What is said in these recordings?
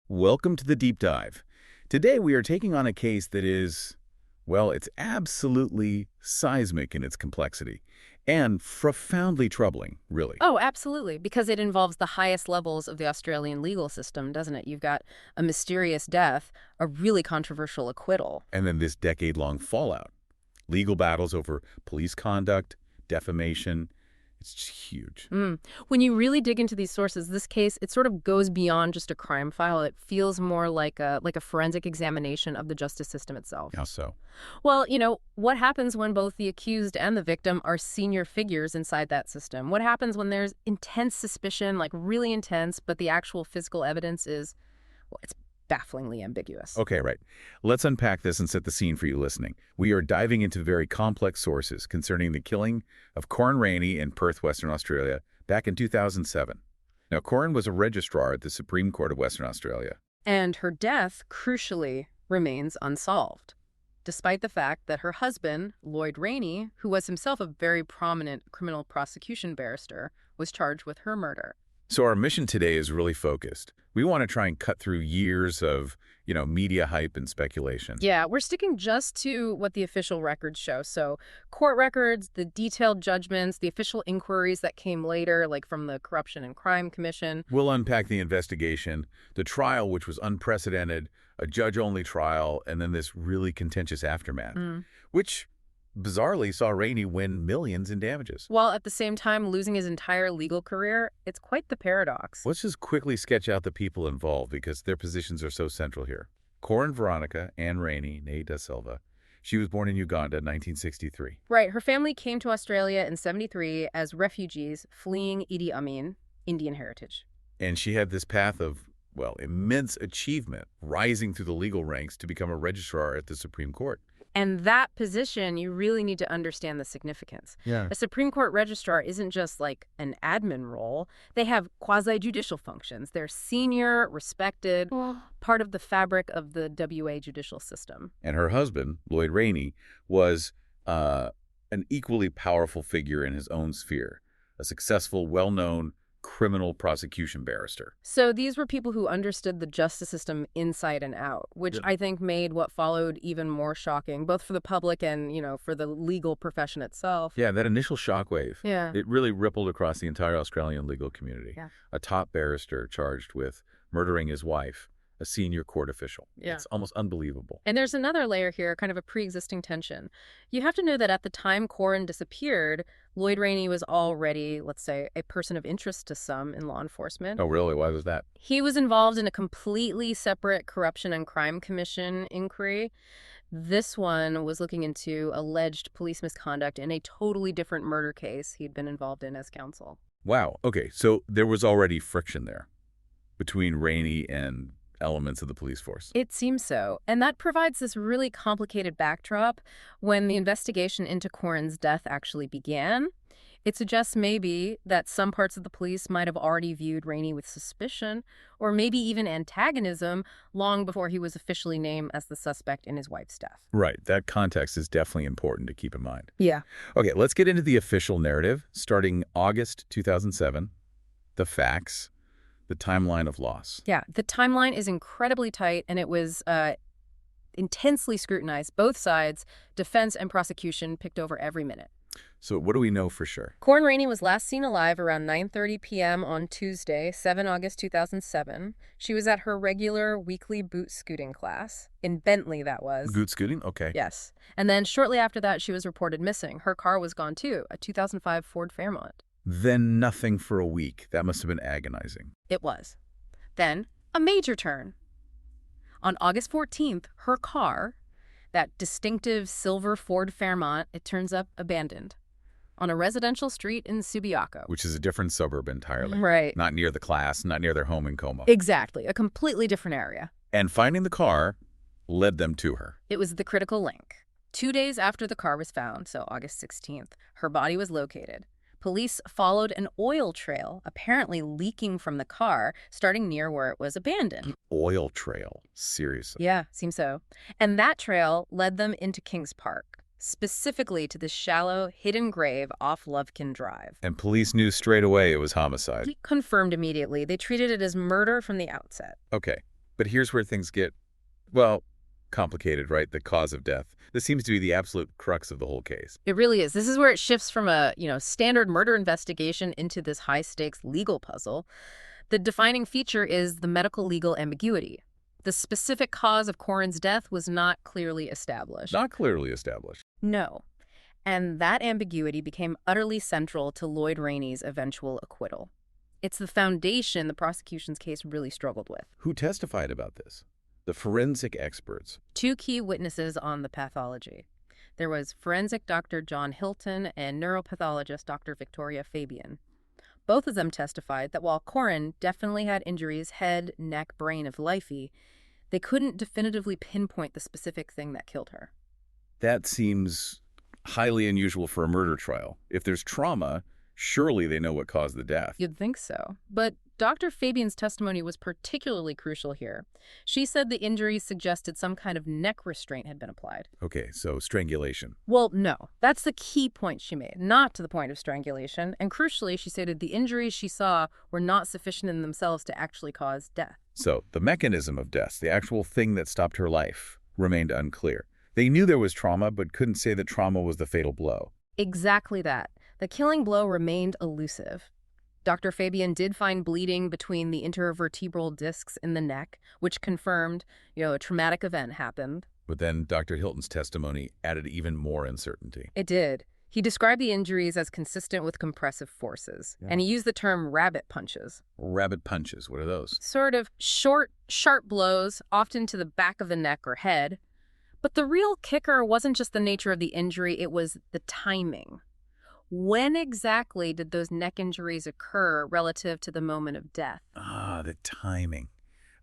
Welcome to the Deep Dive. Today we are taking on a case that is, well, it's absolutely seismic in its complexity and profoundly troubling, really. Oh, absolutely, because it involves the highest levels of the Australian legal system, doesn't it? You've got a mysterious death, a really controversial acquittal. And then this decade-long fallout. Legal battles over police conduct, defamation. It's just huge. When you really dig into these sources, this case, it sort of goes beyond just a crime file. It feels more like a forensic examination of the justice system itself. How so? Well, what happens when both the accused and the victim are senior figures inside that system? What happens when there's intense suspicion, like really intense, but the actual physical evidence is, well, it's bafflingly ambiguous. Okay, right. Let's unpack this and set the scene for you listening. We are diving into very complex sources concerning the killing of Corryn Rayney in Perth, Western Australia, back in 2007. Now, Corryn was a registrar at the Supreme Court of Western Australia. And her death, crucially, remains unsolved, despite the fact that her husband, Lloyd Rayney, who was himself a very prominent criminal prosecution barrister, was charged with her murder. So our mission today is really focused. We want to try and cut through years of, media hype and speculation. Yeah, we're sticking just to what the official records show. So court records, the detailed judgments, the official inquiries that came later, like from the Corruption and Crime Commission. We'll unpack the investigation, the trial, which was unprecedented, a judge-only trial, and then this really contentious aftermath, which bizarrely saw Rayney win millions in damages. While at the same time losing his entire legal career, it's quite the paradox. Let's just quickly sketch out the people involved because their positions are so central here. Corryn Veronica Ann Rayney, née Da Silva. She was born in Uganda in 1963. Right. Her family came to Australia in '73 as refugees fleeing Idi Amin, Indian heritage. And she had this path of, well, immense achievement, rising through the legal ranks to become a registrar at the Supreme Court. And that position, you really need to understand the significance. Yeah. A Supreme Court registrar isn't just like an admin role. They have quasi-judicial functions. They're senior, respected, part of the fabric of the WA judicial system. And her husband, Lloyd Rayney, was an equally powerful figure in his own sphere, a successful, well-known criminal prosecution barrister. So these were people who understood the justice system inside and out, which I think made what followed even more shocking, both for the public and, for the legal profession itself. Yeah, that initial shockwave. Yeah. It really rippled across the entire Australian legal community. Yeah. A top barrister charged with murdering his wife, a senior court official. Yeah. It's almost unbelievable. And there's another layer here, kind of a pre-existing tension. You have to know that at the time Corryn disappeared, Lloyd Rayney was already, let's say, a person of interest to some in law enforcement. Oh, really? Why was that? He was involved in a completely separate Corruption and Crime Commission inquiry. This one was looking into alleged police misconduct in a totally different murder case he'd been involved in as counsel. Wow. Okay, so there was already friction there between Rayney and elements of the police force. It seems so. And that provides this really complicated backdrop when the investigation into Corryn's death actually began. It suggests maybe that some parts of the police might have already viewed Rayney with suspicion or maybe even antagonism long before he was officially named as the suspect in his wife's death. Right. That context is definitely important to keep in mind. Yeah. Okay, let's get into the official narrative. Starting August 2007, the facts, the timeline of loss. Yeah, the timeline is incredibly tight, and it was intensely scrutinized. Both sides, defense and prosecution, picked over every minute. So what do we know for sure? Corryn Rayney was last seen alive around 9:30 p.m. on Tuesday, 7 August 2007. She was at her regular weekly boot scooting class. In Bentley, that was. Boot scooting? Okay. Yes. And then shortly after that, she was reported missing. Her car was gone too, a 2005 Ford Fairmont. Then nothing for a week. That must have been agonizing. It was. Then, a major turn. On August 14th, her car, that distinctive silver Ford Fairmont, it turns up abandoned on a residential street in Subiaco. Which is a different suburb entirely. Right. Not near the class, not near their home in Como. Exactly. A completely different area. And finding the car led them to her. It was the critical link. 2 days after the car was found, so August 16th, her body was located. Police followed an oil trail, apparently leaking from the car, starting near where it was abandoned. An oil trail? Seriously? Yeah, seems so. And that trail led them into Kings Park, specifically to the shallow, hidden grave off Lovekin Drive. And police knew straight away it was homicide. Confirmed immediately. They treated it as murder from the outset. Okay. But here's where things get, well, complicated, right? The cause of death. This seems to be the absolute crux of the whole case. It really is. This is where it shifts from a, standard murder investigation into this high-stakes legal puzzle. The defining feature is the medical legal ambiguity. The specific cause of Corryn's death was not clearly established. Not clearly established. No. And that ambiguity became utterly central to Lloyd Rayney's eventual acquittal. It's the foundation the prosecution's case really struggled with. Who testified about this? The forensic experts. 2 key witnesses on the pathology. There was forensic Dr. John Hilton and neuropathologist Dr. Victoria Fabian. Both of them testified that while Corryn definitely had injuries, head, neck, brain of lifey, they couldn't definitively pinpoint the specific thing that killed her. That seems highly unusual for a murder trial. If there's trauma, surely they know what caused the death. You'd think so. But Dr. Fabian's testimony was particularly crucial here. She said the injuries suggested some kind of neck restraint had been applied. Okay, so strangulation. Well, no. That's the key point she made, not to the point of strangulation. And crucially, she stated the injuries she saw were not sufficient in themselves to actually cause death. So the mechanism of death, the actual thing that stopped her life, remained unclear. They knew there was trauma, but couldn't say that trauma was the fatal blow. Exactly that. The killing blow remained elusive. Dr. Fabian did find bleeding between the intervertebral discs in the neck, which confirmed, a traumatic event happened. But then Dr. Hilton's testimony added even more uncertainty. It did. He described the injuries as consistent with compressive forces, and he used the term rabbit punches. Rabbit punches, what are those? Sort of short, sharp blows, often to the back of the neck or head. But the real kicker wasn't just the nature of the injury, it was the timing. When exactly did those neck injuries occur relative to the moment of death? Ah, the timing.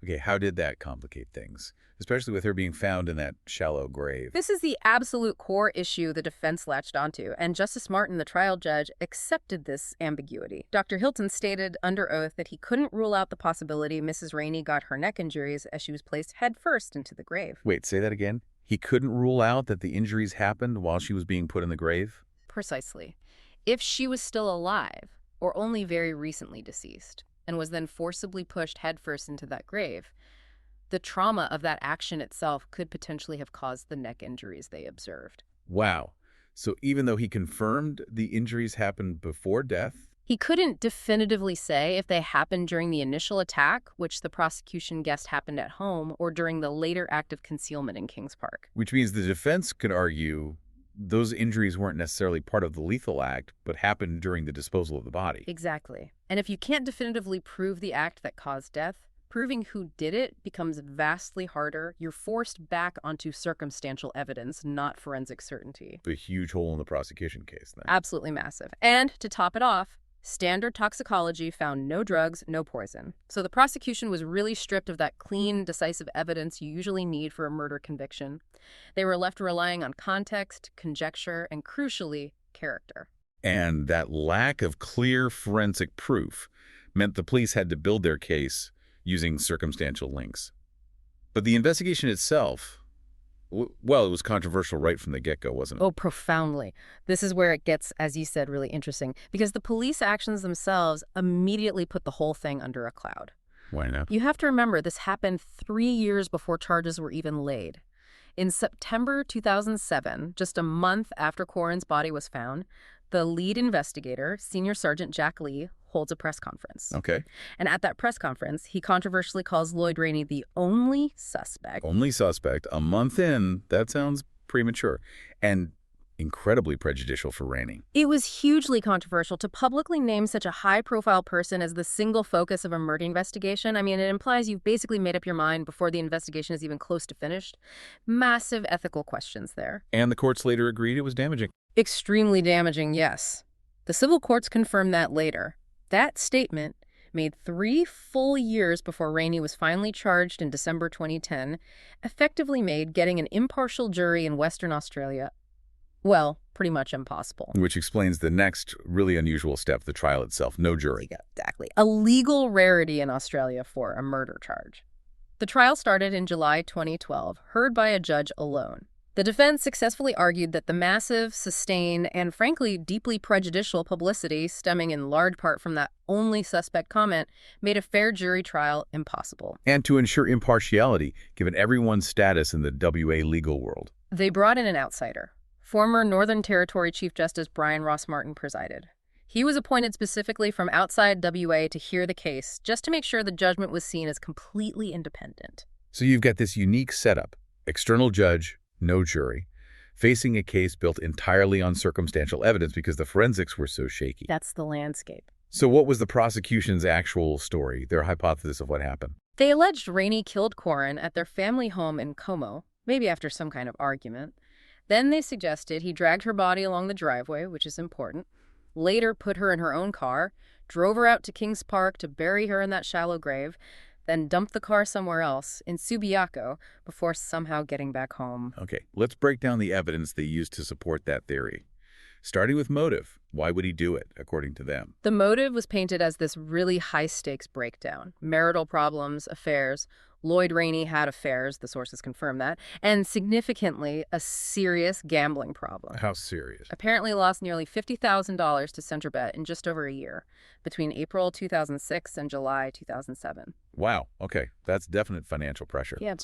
Okay, how did that complicate things? Especially with her being found in that shallow grave. This is the absolute core issue the defense latched onto, and Justice Martin, the trial judge, accepted this ambiguity. Dr. Hilton stated under oath that he couldn't rule out the possibility Mrs. Rayney got her neck injuries as she was placed headfirst into the grave. Wait, say that again? He couldn't rule out that the injuries happened while she was being put in the grave? Precisely. If she was still alive, or only very recently deceased, and was then forcibly pushed headfirst into that grave, the trauma of that action itself could potentially have caused the neck injuries they observed. Wow. So even though he confirmed the injuries happened before death? He couldn't definitively say if they happened during the initial attack, which the prosecution guessed happened at home, or during the later act of concealment in Kings Park. Which means the defense could argue those injuries weren't necessarily part of the lethal act, but happened during the disposal of the body. Exactly. And if you can't definitively prove the act that caused death, proving who did it becomes vastly harder. You're forced back onto circumstantial evidence, not forensic certainty. A huge hole in the prosecution case, then. Absolutely massive. And to top it off, standard toxicology found no drugs, no poison. So the prosecution was really stripped of that clean, decisive evidence you usually need for a murder conviction. They were left relying on context, conjecture, and crucially, character. And that lack of clear forensic proof meant the police had to build their case using circumstantial links. But the investigation itself, well, it was controversial right from the get-go, wasn't it? Oh, profoundly. This is where it gets, as you said, really interesting, because the police actions themselves immediately put the whole thing under a cloud. Why not? You have to remember, this happened 3 years before charges were even laid. In September 2007, just a month after Corryn's body was found, the lead investigator, Senior Sergeant Jack Lee, holds a press conference. Okay. And at that press conference, he controversially calls Lloyd Rayney the only suspect. Only suspect. A month in, that sounds premature. And incredibly prejudicial for Rayney. It was hugely controversial to publicly name such a high-profile person as the single focus of a murder investigation. I mean, it implies you've basically made up your mind before the investigation is even close to finished. Massive ethical questions there. And the courts later agreed it was damaging. Extremely damaging, yes. The civil courts confirmed that later. That statement, made 3 full years before Rayney was finally charged in December 2010, effectively made getting an impartial jury in Western Australia, well, pretty much impossible. Which explains the next really unusual step, the trial itself. No jury. Exactly. A legal rarity in Australia for a murder charge. The trial started in July 2012, heard by a judge alone. The defense successfully argued that the massive, sustained, and frankly deeply prejudicial publicity stemming in large part from that only suspect comment made a fair jury trial impossible. And to ensure impartiality, given everyone's status in the WA legal world. They brought in an outsider. Former Northern Territory Chief Justice Brian Ross Martin presided. He was appointed specifically from outside WA to hear the case, just to make sure the judgment was seen as completely independent. So you've got this unique setup: external judge, no jury, facing a case built entirely on circumstantial evidence because the forensics were so shaky. That's the landscape. So what was the prosecution's actual story, their hypothesis of what happened? They alleged Rayney killed Corryn at their family home in Como, maybe after some kind of argument. Then they suggested he dragged her body along the driveway, which is important, later put her in her own car, drove her out to Kings Park to bury her in that shallow grave, then dumped the car somewhere else, in Subiaco, before somehow getting back home. Okay, let's break down the evidence they used to support that theory. Starting with motive, why would he do it, according to them? The motive was painted as this really high-stakes breakdown. Marital problems, affairs. Lloyd Rayney had affairs, the sources confirm that, and significantly, a serious gambling problem. How serious? Apparently lost nearly $50,000 to Centerbet in just over a year, between April 2006 and July 2007. Wow, okay, that's definite financial pressure. Yeah.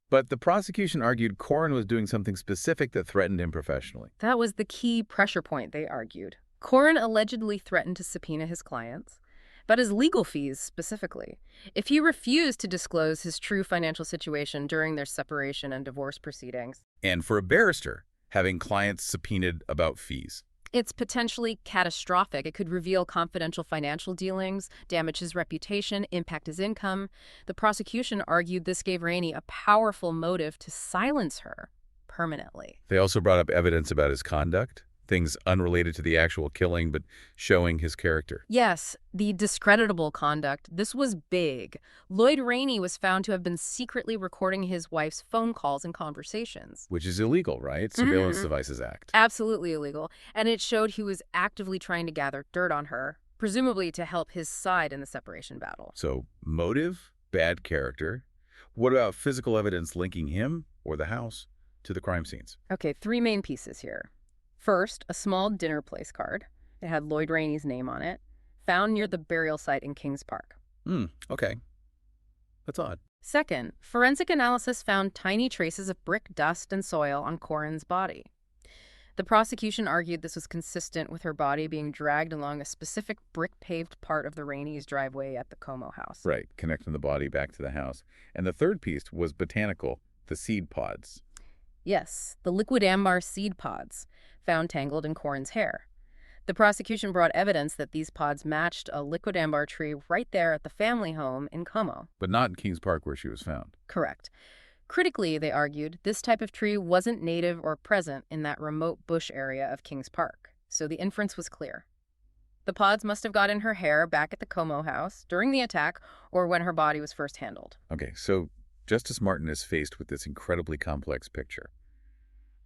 But the prosecution argued Corryn was doing something specific that threatened him professionally. That was the key pressure point, they argued. Corryn allegedly threatened to subpoena his clients, but his legal fees specifically, if he refused to disclose his true financial situation during their separation and divorce proceedings. And for a barrister, having clients subpoenaed about fees. It's potentially catastrophic. It could reveal confidential financial dealings, damage his reputation, impact his income. The prosecution argued this gave Rayney a powerful motive to silence her permanently. They also brought up evidence about his conduct, things unrelated to the actual killing, but showing his character. Yes, the discreditable conduct. This was big. Lloyd Rayney was found to have been secretly recording his wife's phone calls and conversations. Which is illegal, right? Surveillance Devices Act. Absolutely illegal. And it showed he was actively trying to gather dirt on her, presumably to help his side in the separation battle. So, motive, bad character. What about physical evidence linking him or the house to the crime scenes? Okay, three main pieces here. First, a small dinner place card. It had Lloyd Rayney's name on it, found near the burial site in Kings Park. Okay. That's odd. Second, forensic analysis found tiny traces of brick dust and soil on Corryn's body. The prosecution argued this was consistent with her body being dragged along a specific brick-paved part of the Rayney's driveway at the Como house. Right, connecting the body back to the house. And the third piece was botanical, the seed pods. Yes, the liquid ambar seed pods, found tangled in Corryn's hair. The prosecution brought evidence that these pods matched a liquid ambar tree right there at the family home in Como. But not in Kings Park where she was found. Correct. Critically, they argued, this type of tree wasn't native or present in that remote bush area of Kings Park, so the inference was clear. The pods must have got in her hair back at the Como house during the attack or when her body was first handled. Okay, so Justice Martin is faced with this incredibly complex picture.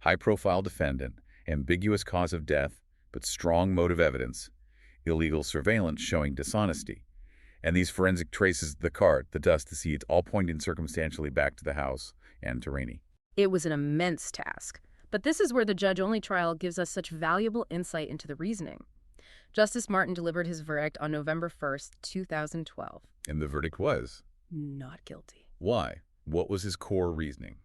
High-profile defendant, ambiguous cause of death, but strong motive evidence, illegal surveillance showing dishonesty, and these forensic traces, the card, the dust, the seeds, all pointing circumstantially back to the house and to Rayney. It was an immense task, but this is where the judge-only trial gives us such valuable insight into the reasoning. Justice Martin delivered his verdict on November 1st, 2012. And the verdict was? Not guilty. Why? What was his core reasoning?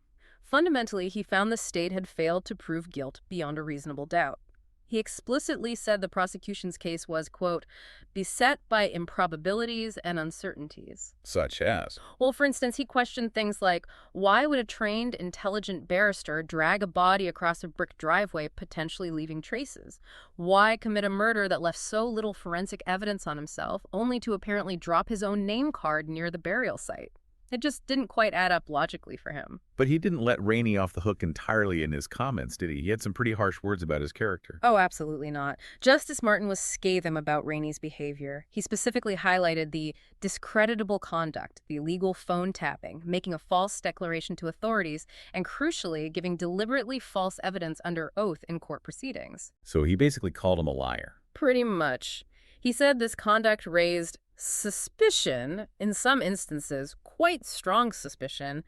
Fundamentally, he found the state had failed to prove guilt beyond a reasonable doubt. He explicitly said the prosecution's case was, quote, beset by improbabilities and uncertainties. Such as? Well, for instance, he questioned things like, why would a trained, intelligent barrister drag a body across a brick driveway, potentially leaving traces? Why commit a murder that left so little forensic evidence on himself, only to apparently drop his own name card near the burial site? It just didn't quite add up logically for him. But he didn't let Rayney off the hook entirely in his comments, did he? He had some pretty harsh words about his character. Oh, absolutely not. Justice Martin was scathing about Rayney's behavior. He specifically highlighted the discreditable conduct, the illegal phone tapping, making a false declaration to authorities, and crucially, giving deliberately false evidence under oath in court proceedings. So he basically called him a liar. Pretty much. He said this conduct raised suspicion, in some instances, quite strong suspicion,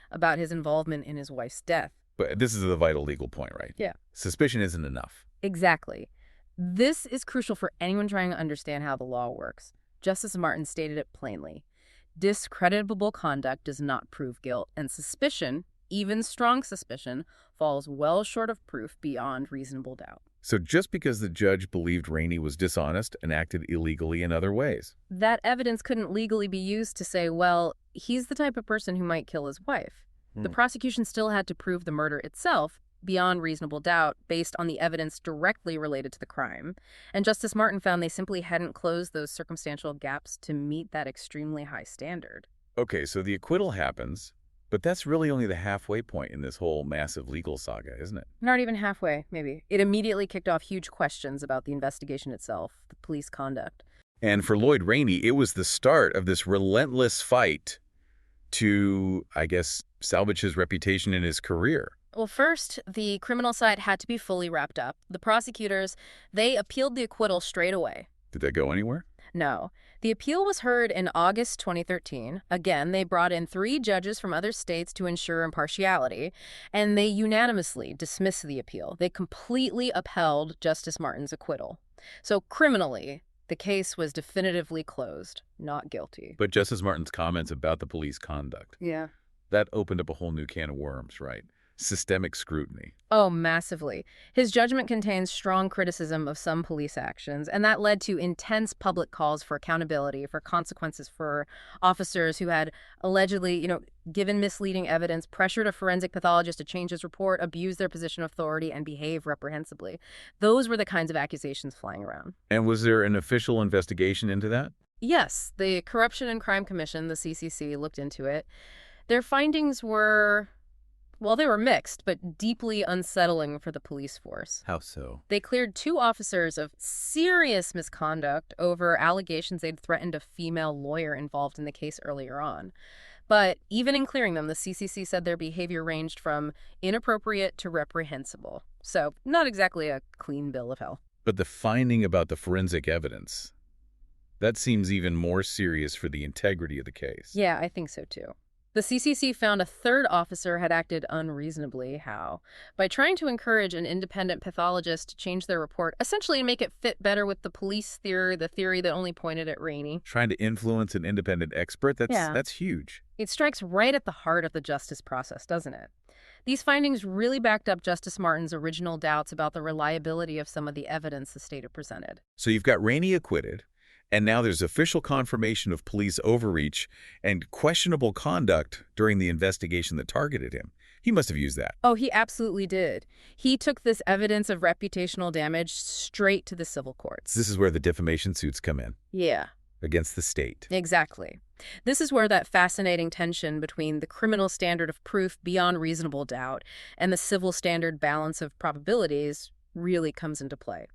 about his involvement in his wife's death. But this is the vital legal point, right? Yeah. Suspicion isn't enough. Exactly. This is crucial for anyone trying to understand how the law works. Justice Martin stated it plainly. Discreditable conduct does not prove guilt, and suspicion, even strong suspicion, falls well short of proof beyond reasonable doubt. So just because the judge believed Rayney was dishonest and acted illegally in other ways. That evidence couldn't legally be used to say, well, he's the type of person who might kill his wife. The prosecution still had to prove the murder itself beyond reasonable doubt based on the evidence directly related to the crime. And Justice Martin found they simply hadn't closed those circumstantial gaps to meet that extremely high standard. Okay, so the acquittal happens, but that's really only the halfway point in this whole massive legal saga, isn't it? Not even halfway, maybe. It immediately kicked off huge questions about the investigation itself, the police conduct. And for Lloyd Rayney, it was the start of this relentless fight to, I guess, salvage his reputation in his career. Well, first, the criminal side had to be fully wrapped up. The prosecutors, they appealed the acquittal straight away. Did that go anywhere? No. The appeal was heard in August 2013. Again, they brought in 3 judges from other states to ensure impartiality, and they unanimously dismissed the appeal. They completely upheld Justice Martin's acquittal. So criminally, the case was definitively closed, not guilty. But Justice Martin's comments about the police conduct, Yeah. that opened up a whole new can of worms, right? Systemic scrutiny. Oh, massively. His judgment contains strong criticism of some police actions, and that led to intense public calls for accountability, for consequences for officers who had allegedly, given misleading evidence, pressured a forensic pathologist to change his report, abused their position of authority, and behave reprehensibly. Those were the kinds of accusations flying around. And was there an official investigation into that? Yes, the Corruption and Crime Commission, the CCC, looked into it. Their findings were... well, they were mixed, but deeply unsettling for the police force. How so? They cleared 2 officers of serious misconduct over allegations they'd threatened a female lawyer involved in the case earlier on. But even in clearing them, the CCC said their behavior ranged from inappropriate to reprehensible. So not exactly a clean bill of health. But the finding about the forensic evidence, that seems even more serious for the integrity of the case. Yeah, I think so too. The CCC found a 3rd officer had acted unreasonably. How? By trying to encourage an independent pathologist to change their report, essentially to make it fit better with the police theory, the theory that only pointed at Rayney. Trying to influence an independent expert? That's huge. It strikes right at the heart of the justice process, doesn't it? These findings really backed up Justice Martin's original doubts about the reliability of some of the evidence the state had presented. So you've got Rayney acquitted, and now there's official confirmation of police overreach and questionable conduct during the investigation that targeted him. He must have used that. Oh, he absolutely did. He took this evidence of reputational damage straight to the civil courts. This is where the defamation suits come in. Yeah. Against the state. Exactly. This is where that fascinating tension between the criminal standard of proof beyond reasonable doubt and the civil standard balance of probabilities really comes into play.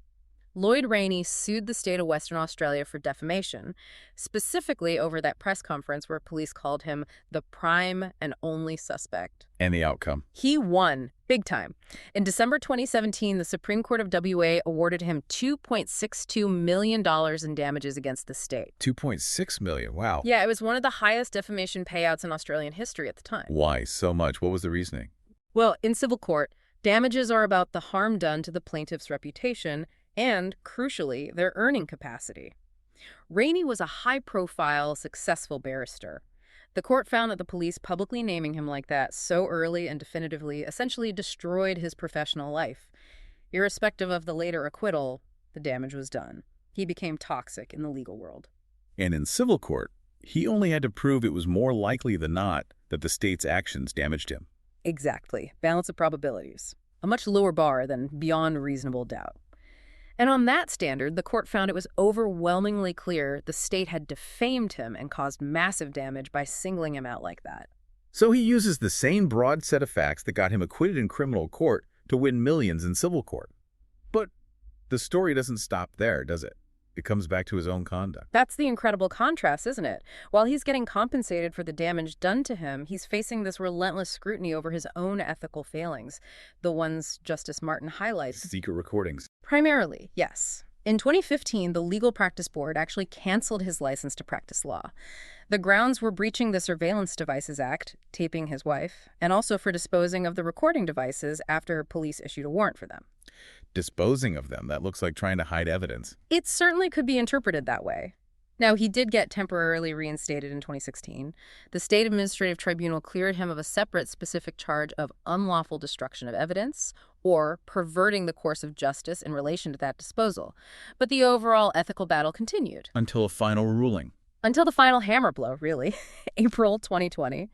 Lloyd Rayney sued the state of Western Australia for defamation, specifically over that press conference where police called him the prime and only suspect. And the outcome? He won, big time. In December 2017, the Supreme Court of WA awarded him $2.62 million in damages against the state. $2.6 million, wow. Yeah, it was one of the highest defamation payouts in Australian history at the time. Why so much? What was the reasoning? Well, in civil court, damages are about the harm done to the plaintiff's reputation and, crucially, their earning capacity. Rayney was a high-profile, successful barrister. The court found that the police publicly naming him like that so early and definitively essentially destroyed his professional life. Irrespective of the later acquittal, the damage was done. He became toxic in the legal world. And in civil court, he only had to prove it was more likely than not that the state's actions damaged him. Exactly. Balance of probabilities. A much lower bar than beyond reasonable doubt. And on that standard, the court found it was overwhelmingly clear the state had defamed him and caused massive damage by singling him out like that. So he uses the same broad set of facts that got him acquitted in criminal court to win millions in civil court. But the story doesn't stop there, does it? It comes back to his own conduct. That's the incredible contrast, isn't it? While he's getting compensated for the damage done to him, he's facing this relentless scrutiny over his own ethical failings, the ones Justice Martin highlights. Secret recordings. Primarily, yes. In 2015, the Legal Practice Board actually canceled his license to practice law. The grounds were breaching the Surveillance Devices Act, taping his wife, and also for disposing of the recording devices after police issued a warrant for them. Disposing of them, that looks like trying to hide evidence. It certainly could be interpreted that way. Now, he did get temporarily reinstated in 2016. The State Administrative Tribunal cleared him of a separate specific charge of unlawful destruction of evidence or perverting the course of justice in relation to that disposal. But the overall ethical battle continued. Until a final ruling. Until the final hammer blow, really. April 2020.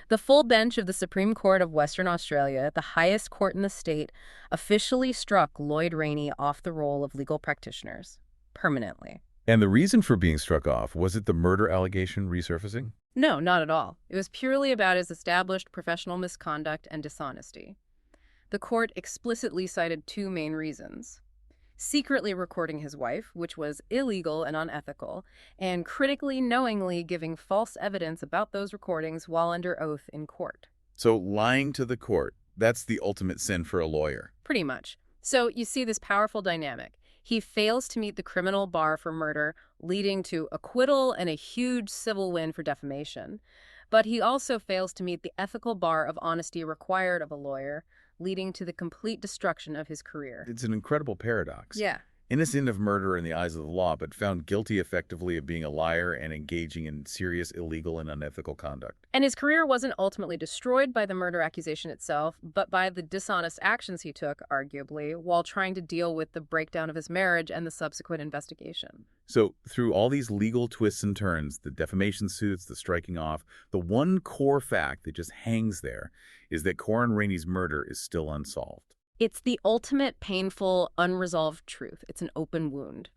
The full bench of the Supreme Court of Western Australia, the highest court in the state, officially struck Lloyd Rayney off the roll of legal practitioners. Permanently. And the reason for being struck off, was it the murder allegation resurfacing? No, not at all. It was purely about his established professional misconduct and dishonesty. The court explicitly cited two main reasons: secretly recording his wife, which was illegal and unethical, and critically knowingly giving false evidence about those recordings while under oath in court. So lying to the court, that's the ultimate sin for a lawyer. Pretty much. So you see this powerful dynamic. He fails to meet the criminal bar for murder, leading to acquittal and a huge civil win for defamation. But he also fails to meet the ethical bar of honesty required of a lawyer, leading to the complete destruction of his career. It's an incredible paradox. Yeah. Innocent of murder in the eyes of the law, but found guilty effectively of being a liar and engaging in serious illegal and unethical conduct. And his career wasn't ultimately destroyed by the murder accusation itself, but by the dishonest actions he took, arguably, while trying to deal with the breakdown of his marriage and the subsequent investigation. So through all these legal twists and turns, the defamation suits, the striking off, the one core fact that just hangs there is that Corryn Rayney's murder is still unsolved. It's the ultimate painful, unresolved truth. It's an open wound.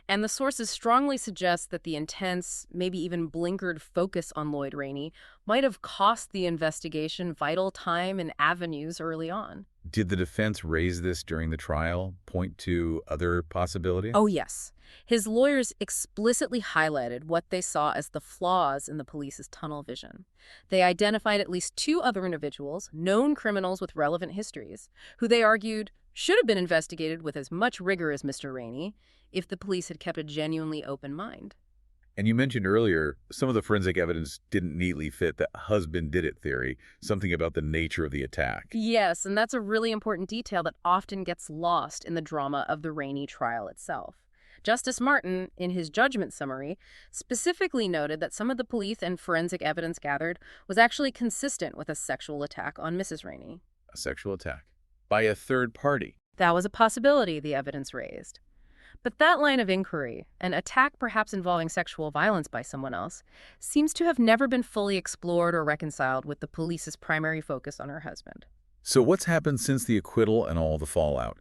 And the sources strongly suggest that the intense, maybe even blinkered focus on Lloyd Rayney might have cost the investigation vital time and avenues early on. Did the defense raise this during the trial, point to other possibilities? Oh, yes. His lawyers explicitly highlighted what they saw as the flaws in the police's tunnel vision. They identified at least two other individuals, known criminals with relevant histories, who they argued should have been investigated with as much rigor as Mr. Rayney if the police had kept a genuinely open mind. And you mentioned earlier, some of the forensic evidence didn't neatly fit the husband-did-it theory, something about the nature of the attack. Yes, and that's a really important detail that often gets lost in the drama of the Rayney trial itself. Justice Martin, in his judgment summary, specifically noted that some of the police and forensic evidence gathered was actually consistent with a sexual attack on Mrs. Rayney. A sexual attack by a third party. That was a possibility, the evidence raised. But that line of inquiry, an attack perhaps involving sexual violence by someone else, seems to have never been fully explored or reconciled with the police's primary focus on her husband. So what's happened since the acquittal and all the fallout?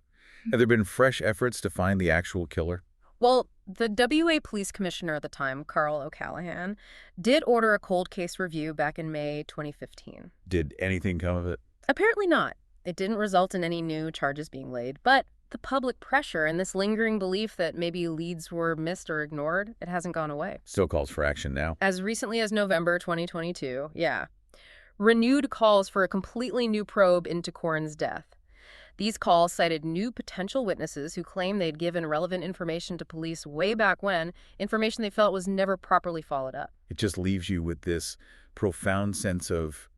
Have there been fresh efforts to find the actual killer? Well, the WA police commissioner at the time, Carl O'Callaghan, did order a cold case review back in May 2015. Did anything come of it? Apparently not. It didn't result in any new charges being laid, but the public pressure and this lingering belief that maybe leads were missed or ignored, it hasn't gone away. Still calls for action now. As recently as November 2022, yeah. Renewed calls for a completely new probe into Corryn's death. These calls cited new potential witnesses who claimed they'd given relevant information to police way back when, information they felt was never properly followed up. It just leaves you with this profound sense of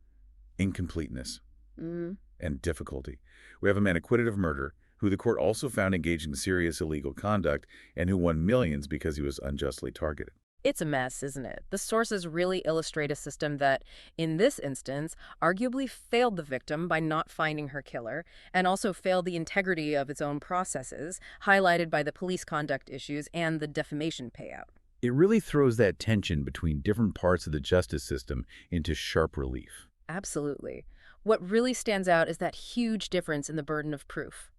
incompleteness and difficulty. We have a man acquitted of murder who the court also found engaged in serious illegal conduct and who won millions because he was unjustly targeted. It's a mess, isn't it? The sources really illustrate a system that, in this instance, arguably failed the victim by not finding her killer, and also failed the integrity of its own processes, highlighted by the police conduct issues and the defamation payout. It really throws that tension between different parts of the justice system into sharp relief. Absolutely. What really stands out is that huge difference in the burden of proof.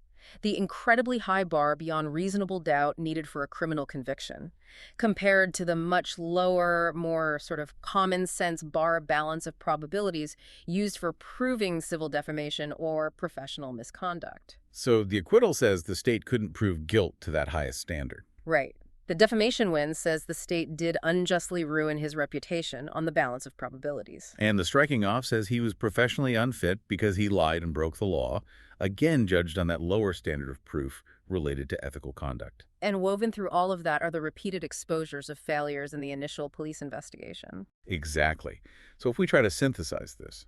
The incredibly high bar beyond reasonable doubt needed for a criminal conviction, compared to the much lower, more sort of common sense bar balance of probabilities used for proving civil defamation or professional misconduct. So the acquittal says the state couldn't prove guilt to that highest standard. Right. The defamation win says the state did unjustly ruin his reputation on the balance of probabilities. And the striking off says he was professionally unfit because he lied and broke the law, again judged on that lower standard of proof related to ethical conduct. And woven through all of that are the repeated exposures of failures in the initial police investigation. Exactly. So if we try to synthesize this,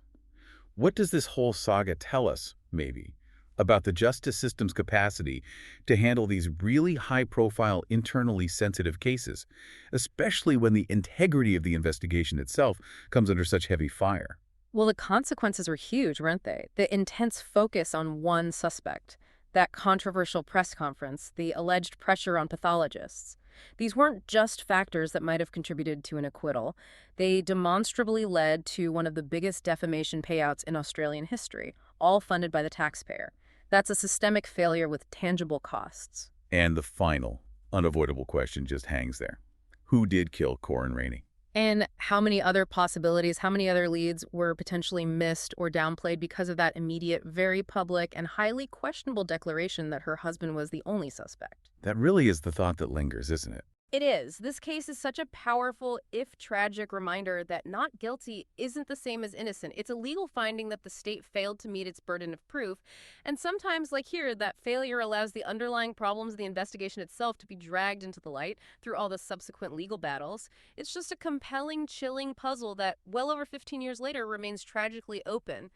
what does this whole saga tell us, maybe, about the justice system's capacity to handle these really high-profile, internally sensitive cases, especially when the integrity of the investigation itself comes under such heavy fire? Well, the consequences were huge, weren't they? The intense focus on one suspect, that controversial press conference, the alleged pressure on pathologists. These weren't just factors that might have contributed to an acquittal. They demonstrably led to one of the biggest defamation payouts in Australian history, all funded by the taxpayer. That's a systemic failure with tangible costs. And the final, unavoidable question just hangs there. Who did kill Corryn Rayney? And how many other possibilities, how many other leads were potentially missed or downplayed because of that immediate, very public, and highly questionable declaration that her husband was the only suspect? That really is the thought that lingers, isn't it? It is. This case is such a powerful, if tragic, reminder that not guilty isn't the same as innocent. It's a legal finding that the state failed to meet its burden of proof. And sometimes, like here, that failure allows the underlying problems of the investigation itself to be dragged into the light through all the subsequent legal battles. It's just a compelling, chilling puzzle that, well over 15 years later, remains tragically open.